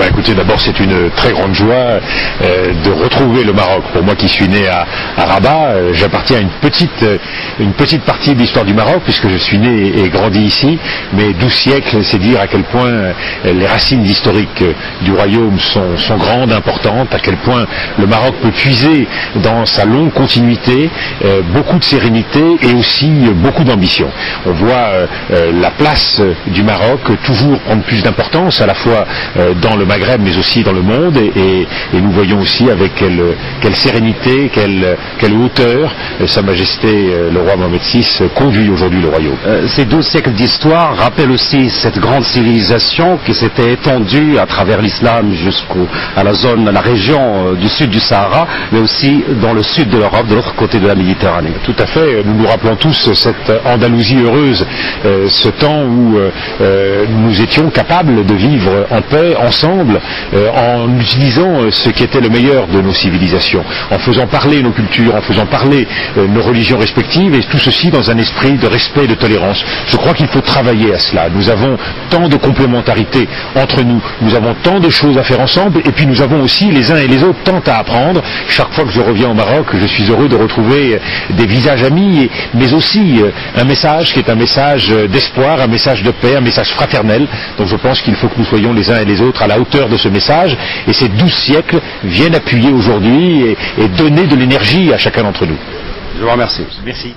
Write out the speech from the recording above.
Écoutez, d'abord c'est une très grande joie de retrouver le Maroc. Pour moi qui suis né à Rabat, j'appartiens à une petite partie de l'histoire du Maroc puisque je suis né et grandi ici. Mais 12 siècles, c'est dire à quel point les racines historiques du royaume sont grandes, importantes, à quel point le Maroc peut puiser dans sa longue continuité beaucoup de sérénité et aussi beaucoup d'ambition. On voit la place du Maroc toujours prendre plus d'importance, à la fois dans le Maghreb mais aussi dans le monde et nous voyons aussi avec quelle sérénité, quelle hauteur Sa Majesté le roi Mohamed VI conduit aujourd'hui le royaume. Ces 12 siècles d'histoire rappellent aussi cette grande civilisation qui s'était étendue à travers l'islam jusqu'à la région du sud du Sahara, mais aussi dans le sud de l'Europe, de l'autre côté de la Méditerranée. Tout à fait, nous nous rappelons tous cette Andalousie heureuse, ce temps où nous étions capables de vivre en paix, ensemble, en utilisant ce qui était le meilleur de nos civilisations, en faisant parler nos cultures, en faisant parler nos religions respectives, et tout ceci dans un esprit de respect et de tolérance. Je crois qu'il faut travailler à cela. Nous avons tant de complémentarité entre nous, nous avons tant de choses à faire ensemble, et puis nous avons aussi les uns et les autres tant à apprendre. Chaque fois que je reviens au Maroc, je suis heureux de retrouver des visages amis, mais aussi un message qui est un message d'espoir, un message de paix, un message fraternel. Donc je pense qu'il faut que nous soyons les uns et les autres à la hauteur de ce message, et ces 12 siècles viennent appuyer aujourd'hui et donner de l'énergie à chacun d'entre nous. Je vous remercie. Merci.